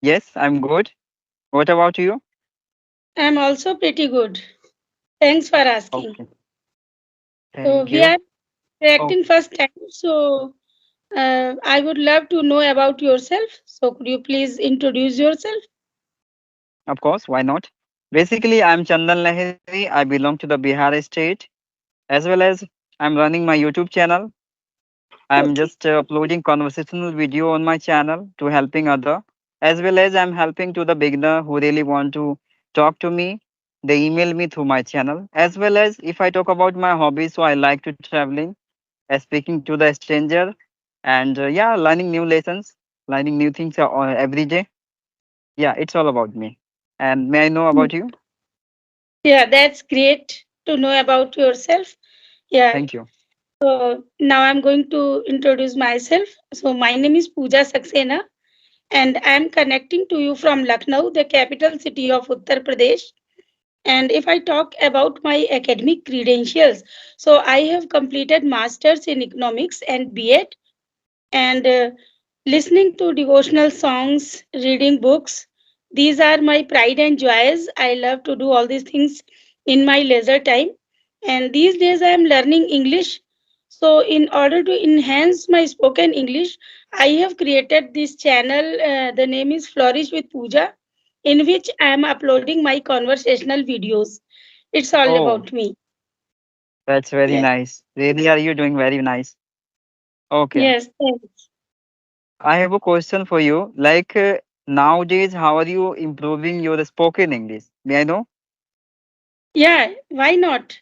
Yes, I'm good. What about you? I'm also pretty good. Thanks for asking. Okay, So thank we you. are Oh, reacting first time. So I would love to know about yourself. So could you please introduce yourself? of course, why not? Basically, I'm Chandan Lahiri. I belong to the Bihar state, as well as I'm running my YouTube channel. I'm Okay. just uploading conversational video on my channel to helping other, as well as I'm helping to the beginner who really want to talk to me. They email me through my channel, as well as if I talk about my hobbies, so I like to traveling, speaking to the stranger, and yeah, learning new lessons, learning new things every day. Yeah, it's all about me. And may I know Hmm. about you? Yeah, that's great to know about yourself. Yeah. Thank you. So now I'm going to introduce myself. So my name is Pooja Saxena and I'm connecting to you from Lucknow, the capital city of Uttar Pradesh. And if I talk about my academic credentials, so I have completed masters in economics and B.Ed, and listening to devotional songs, reading books. These are my pride and joys. I love to do all these things in my leisure time. And these days I am learning English. So, in order to enhance my spoken English, I have created this channel. The name is Flourish with Pooja, in which I am uploading my conversational videos. It's all Oh, about me. that's very Yes. nice. Really, are you doing very nice? Okay. Yes. Thanks. I have a question for you. Like nowadays, how are you improving your spoken English? May I know? Yeah. Why not?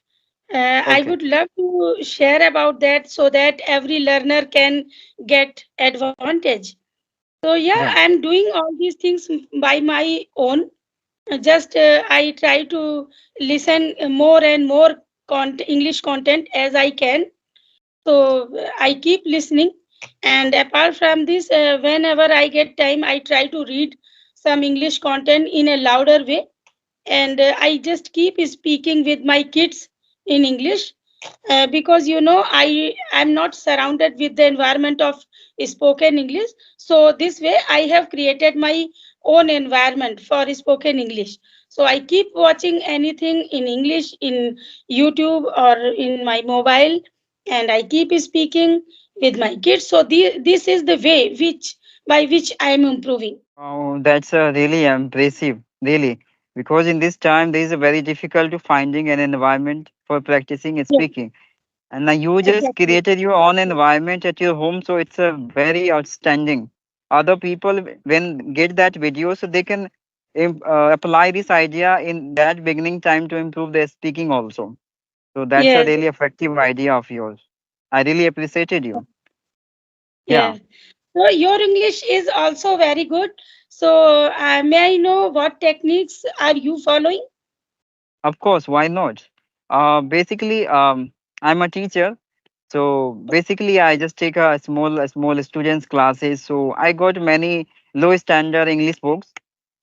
I Okay. would love to share about that so that every learner can get advantage. So yeah, Yeah. I'm doing all these things by my own. Just I try to listen more and more English content as I can. So I keep listening. And apart from this, whenever I get time, I try to read some English content in a louder way, and I just keep speaking with my kids in English, because I'm not surrounded with the environment of spoken English. So this way I have created my own environment for spoken English. So I keep watching anything in English in YouTube or in my mobile, and I keep speaking with my kids. So this is the way which by which I am improving. Oh, that's really impressive, really. Because in this time, there is a very difficult to finding an environment for practicing and Yeah, speaking. And now you just exactly. created your own environment at your home, so it's a very outstanding. Other people, when get that video, so they can apply this idea in that beginning time to improve their speaking also. So that's a Yes. really effective idea of yours. I really appreciated you. Yeah, Yes. So your English is also very good. So may I know what techniques are you following? of course. Why not? Basically, I'm a teacher. So basically, I just take a small students classes. So I got many low standard English books.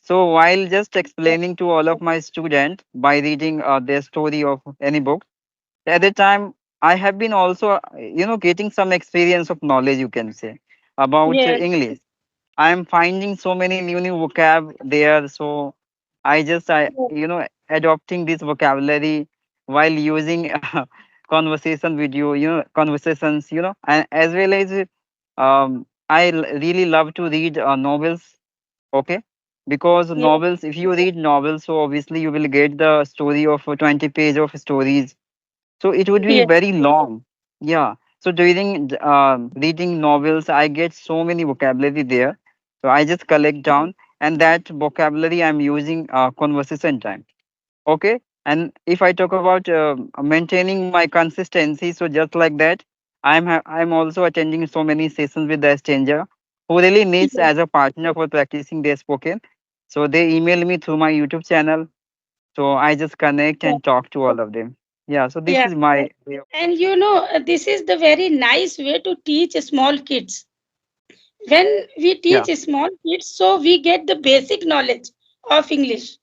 So while just explaining to all of my students by reading their story of any book, at the time I have been also getting some experience of knowledge, you can say, about Yes. English. I am finding so many new vocab there. So I adopting this vocabulary while using conversation video, conversations, and as well as really love to read novels. Okay, because Yes. novels, if you read novels, so obviously you will get the story of 20 page of stories, so it would be Yes. very long. Yeah. So during reading novels, I get so many vocabulary there. So I just collect down, and that vocabulary I'm using conversation time. Okay. And if I talk about maintaining my consistency, so just like that, I'm also attending so many sessions with the stranger who really needs Yes. as a partner for practicing their spoken. So they email me through my YouTube channel, so I just connect Yes. and talk to all of them. Yeah, so this Yeah. is my way of. And this is the very nice way to teach small kids. When we teach Yeah, small kids, so we get the basic knowledge of English.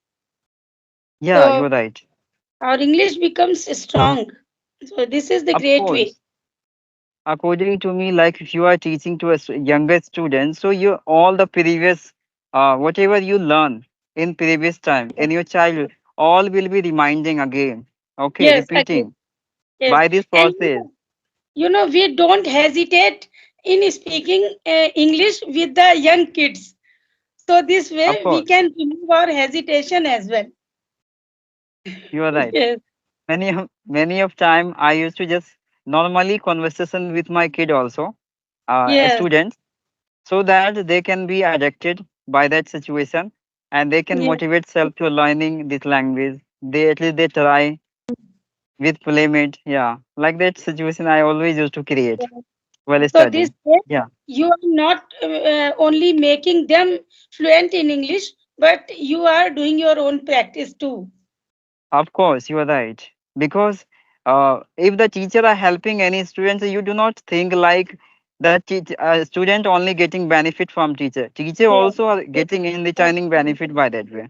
yeah, you're So right. our English becomes strong. So this is the Of great way. course, according to me, like if you are teaching to a younger student, so you all the previous whatever you learn in previous time in your childhood, all will be reminding again. Okay, Yes, agree. repeating Yes, by this and process. we don't hesitate in speaking English with the young kids. So this Of way we course, can remove our hesitation as well. you are right. Yes, Many of time I used to just normally conversation with my kid also, yes, students, so that they can be addicted by that situation and they can yes, motivate self to learning this language. They at least they try with playmate. Yeah, like that situation I always used to create yes. while So this studying. way Yeah, you are not only making them fluent in English, but you are doing your own practice too. of course you are right. Because if the teacher are helping any students, you do not think like the student only getting benefit from teacher. Teacher Yes, also are getting in returning benefit by that way.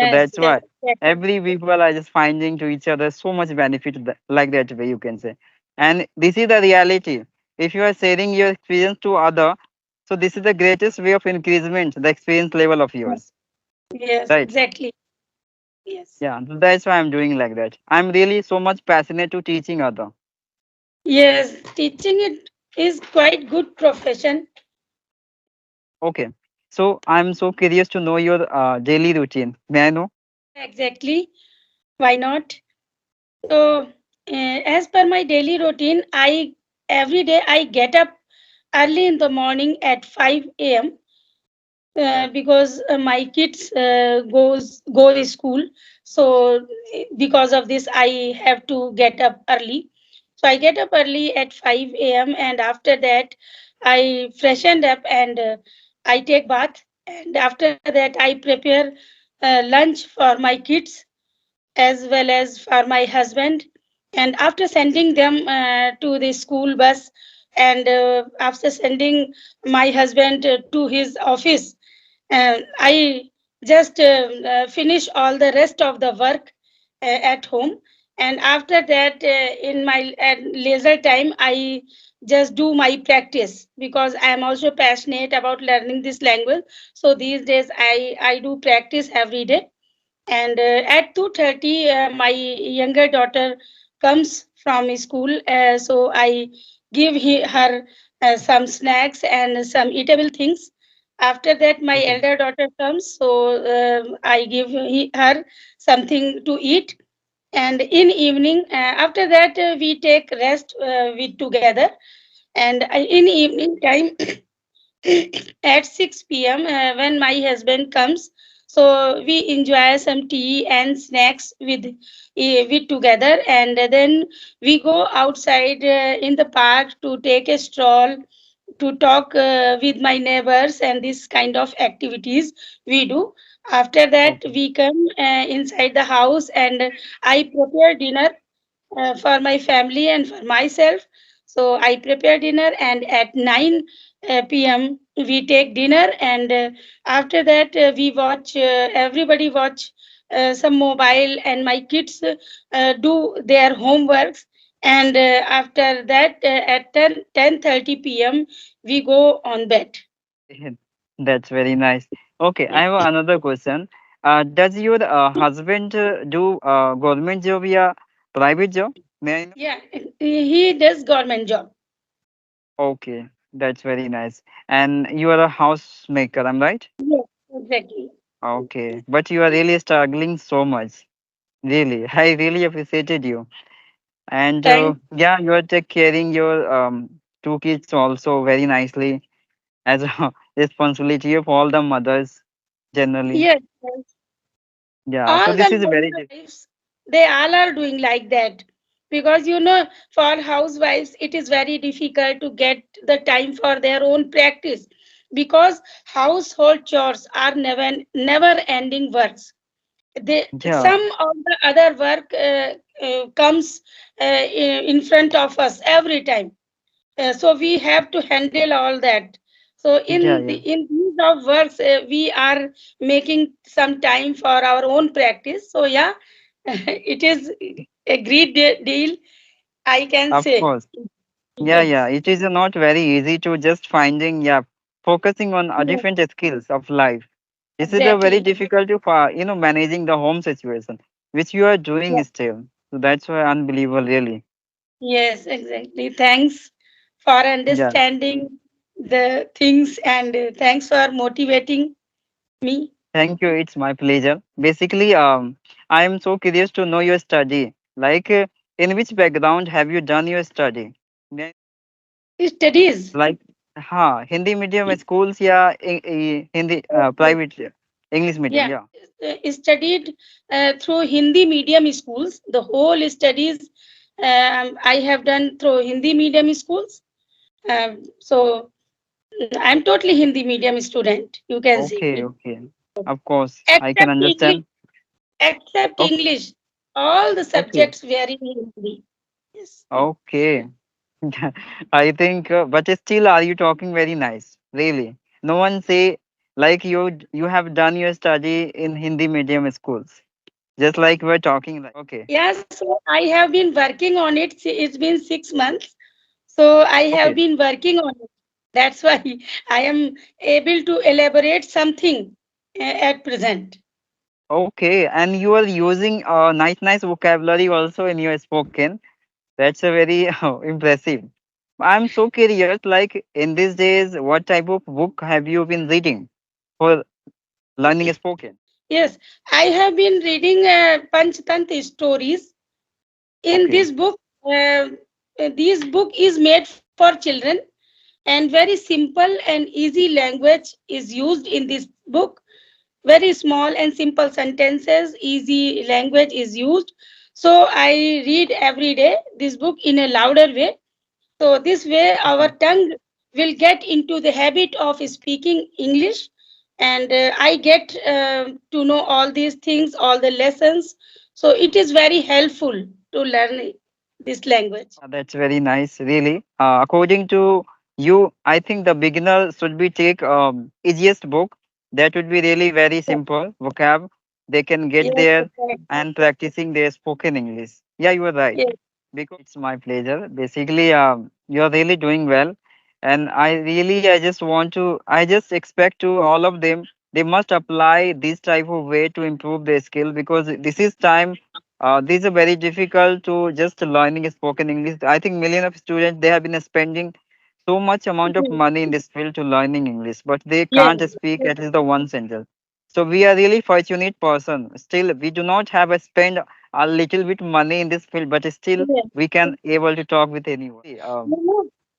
So yes, that's yes, why exactly. every people are just finding to each other so much benefit like that way you can say. And this is the reality. If you are sharing your experience to other, so this is the greatest way of increasement, the experience level of yours, Yes, right? exactly. Yes. Yeah, that's why I'm doing like that. I'm really so much passionate to teaching other. Yes, teaching it is quite good profession. Okay. So I'm so curious to know your daily routine. May I know? Yeah, exactly. Why not? So, as per my daily routine, I every day I get up early in the morning at 5 a.m. Because my kids go to school. So because of this, I have to get up early. So I get up early at 5 a.m. and after that, I freshened up and I take bath. And after that, I prepare lunch for my kids as well as for my husband. And after sending them to the school bus, and after sending my husband to his office, I just finish all the rest of the work at home. And after that, in my at leisure time, I just do my practice because I am also passionate about learning this language. So these days, I do practice every day. And at 2:30 my younger daughter comes from school, so I give her some snacks and some eatable things. After that my Okay. elder daughter comes, so I give her something to eat. And in evening, after that we take rest with together. And in evening time at 6 p.m. When my husband comes, so we enjoy some tea and snacks with together. And then we go outside in the park to take a stroll, to talk with my neighbors, and this kind of activities we do. After that Okay. we come inside the house and I prepare dinner for my family and for myself. So I prepare dinner, and at 9 p.m. we take dinner, and after that we watch. Everybody watch some mobile, and my kids do their homeworks. And after that, at 10:30 p.m. we go on bed. That's very nice. Okay, I have another question. Does your husband do government job or private job? May I know? Yeah, he does government job. Okay, that's very nice. And you are a housemaker, I'm right? Yes, exactly. Okay, but you are really struggling so much. Really, I really appreciated you. And Thank. yeah, you are take caring your two kids also very nicely as a responsibility of all the mothers generally. Yes, yes. Yeah, so All this the is very housewives, they all are doing like that. Because for housewives it is very difficult to get the time for their own practice, because household chores are never ending works. They yeah, Some of the other work comes in front of us every time. So we have to handle all that. So yeah, yeah. in these of works, we are making some time for our own practice. So yeah, it is a great deal, I can Of say. course. Yeah, yeah. Yes. It is not very easy to just finding, yeah, focusing on Yes. different skills of life. This is a very exactly. difficult to managing the home situation, which you are doing Yeah. still. So that's why unbelievable, really. Yes, exactly. Thanks for Yeah. understanding the things, and thanks for motivating me. Thank you. It's my pleasure. Basically, I am so curious to know your study. Like, in which background have you done your study? May I- Studies. Like, Hindi medium schools, yeah, Hindi private English medium, Yeah, yeah. studied through Hindi medium schools. The whole studies I have done through Hindi medium schools. So I'm totally Hindi medium student. You can see, Okay, okay. Of course, I can except English. understand. Except Okay, English, all the okay, subjects were in Hindi. Yes. okay. I think, but still, are you talking very nice? Really? No one say like you have done your study in Hindi medium schools. Just like we're talking like okay, Yeah, so I have been working on it. It's been 6 months. So I have okay, been working on it. That's why I am able to elaborate something at present. okay. And you are using nice vocabulary also in your spoken. That's a very impressive. I'm so curious. Like in these days, what type of book have you been reading for learning spoken? Yes, I have been reading Panchtantra stories. In Okay, this book, this book is made for children, and very simple and easy language is used in this book. Very small and simple sentences, easy language is used. So I read every day this book in a louder way. So this way our okay. tongue will get into the habit of speaking English, and I get to know all these things, all the lessons. So it is very helpful to learn this language. That's very nice, really. According to you, I think the beginner should be take easiest book. That would be really very simple vocab. They can get Yes, there exactly. and practicing their spoken English. Yeah, you are right. Yes, Because it's my pleasure. Basically, you are really doing well, and I just want to, I just expect to all of them. They must apply this type of way to improve their skill because this is time these are very difficult to just learning spoken English. I think million of students they have been spending so much amount of yes, money in this field to learning English, but they yes, can't speak at least the one sentence. So we are really fortunate person. Still, we do not have a spend a little bit money in this field, but still yes. we can able to talk with anyone.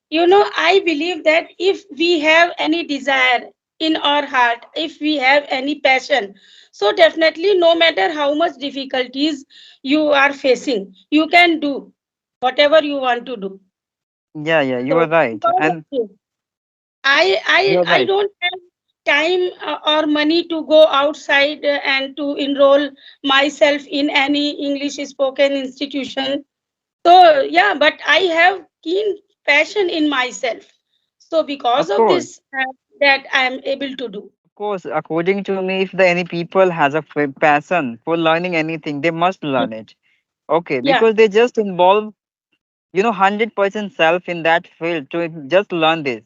You know, I believe that if we have any desire in our heart, if we have any passion, so definitely no matter how much difficulties you are facing, you can do whatever you want to do. Yeah, yeah, you are So right, because of and this, you are I right. don't have time or money to go outside and to enroll myself in any English spoken institution. So yeah, but I have keen passion in myself. So because Of of course. this, that I am able to do. Of course, according to me, if the any people has a passion for learning anything, they must learn it. Okay, Yeah, because they just involve 100% self in that field to just learn this,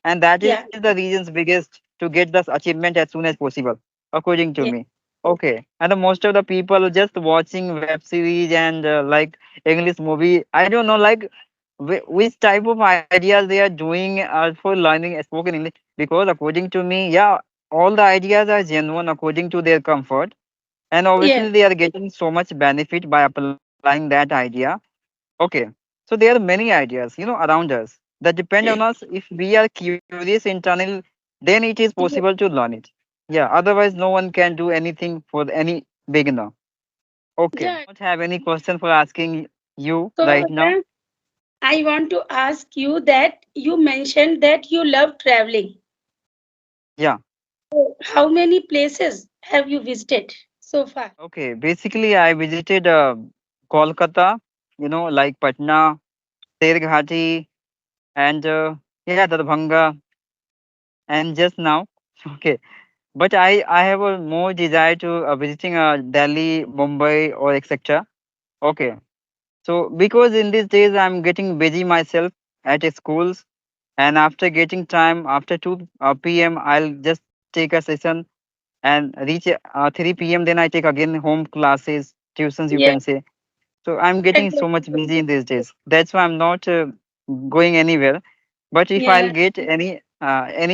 and that is yeah, the reasons biggest to get this achievement as soon as possible, according to yeah, me. Okay, and the most of the people just watching web series and like English movie. I don't know like which type of ideas they are doing for learning spoken English. Because according to me, yeah, all the ideas are genuine according to their comfort, and yeah, obviously they are getting so much benefit by applying that idea. Okay. So there are many ideas, around us that depend on us. If we are curious internally, then it is possible yeah. to learn it. Yeah. Otherwise, no one can do anything for any beginner. Okay. Yeah. Don't have any question for asking you So right now. then I want to ask you that you mentioned that you love traveling. Yeah. How many places have you visited so far? Okay. Basically, I visited Kolkata, like Patna, Serghati, and yeah, Darbhanga, and just now. Okay. But I have a more desire to visiting Delhi, Mumbai, or etc. Okay. So because in these days I'm getting busy myself at schools, and after getting time after 2 p.m. I'll just take a session and reach 3 p.m. Then I take again home classes, tuitions, you Yes, can say. So I'm getting so much exactly. busy in these days. That's why I'm not going anywhere. But if I'll Yeah. get any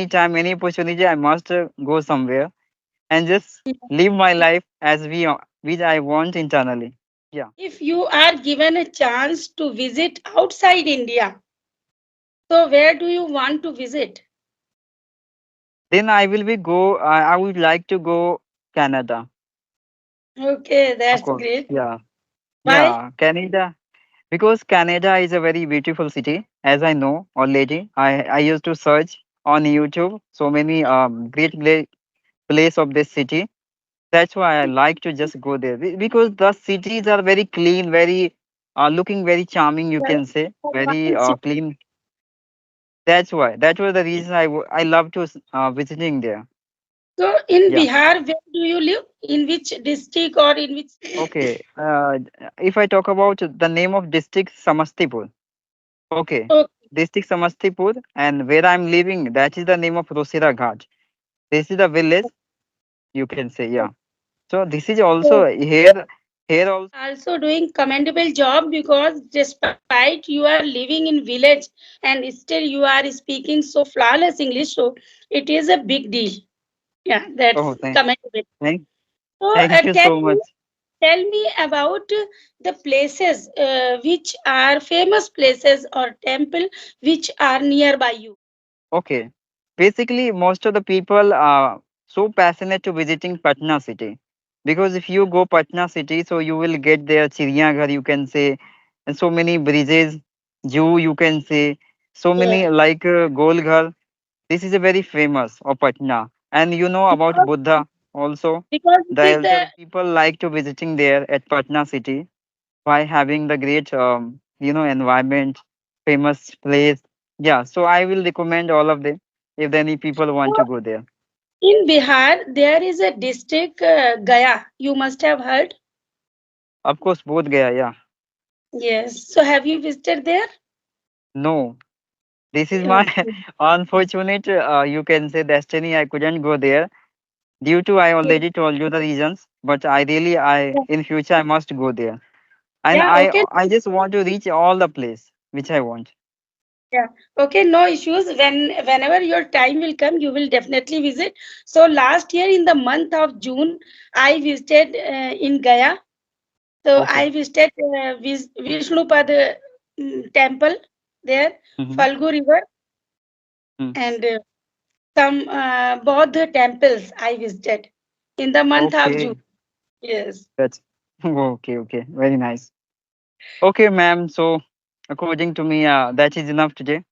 time, any opportunity, I must go somewhere and just live my life as which I want internally. Yeah. If you are given a chance to visit outside India, so where do you want to visit? Then I will be go. I would like to go Canada. Okay, Of that's course. great. Yeah. Why? Yeah. Canada. Because Canada is a very beautiful city, as I know already. I used to search on YouTube so many great place of this city. That's why I like to just go there because the cities are very clean, very looking very charming. You can say very Advanced city. clean. That's why. That was the reason I love to visiting there. So in Yeah. Bihar, where do you live? In which district or in which? Okay. If I talk about the name of district Samastipur. Okay. Okay. District Samastipur, and where I'm living, that is the name of Rosira Ghat. This is the village, you can say, yeah. So this is also So here you also. are also doing commendable job because despite you are living in village and still you are speaking so flawless English, so it is a big deal. Yeah, that's Oh, commendable. thank, So thank you so much. tell me about the places which are famous places or temple which are nearby you. Okay. Basically, most of the people are so passionate to visiting Patna city because if you go Patna city, so you will get there Chiriyaghar, you can say, and so many bridges, zoo, you can say, so Yeah. many like Golghar. This is a very famous of Patna, and you know about Because, Buddha also. because The it is elder the people like to visiting there at Patna city by having the great environment, famous place. Yeah, so I will recommend all of them if any people want to go there. in Bihar there is a district Gaya. You must have heard. Of course, both Gaya. Yeah, Yes. So have you visited there? no, this is my Okay. unfortunate. You can say destiny. I couldn't go there due to I already told you the reasons. But ideally, I Yeah. in future I must go there, and Yeah. I Okay. I just want to reach all the place which I want. Yeah. Okay. No issues. Whenever your time will come, you will definitely visit. So last year in the month of June, I visited in Gaya. So I Okay. visited Vishnupad temple there, Mm-hmm. Falgu River, and some Bodh temples I visited in the month of June. Okay. Yes. That's okay. Okay. Very nice. Okay, ma'am. So, according to me, that is enough today.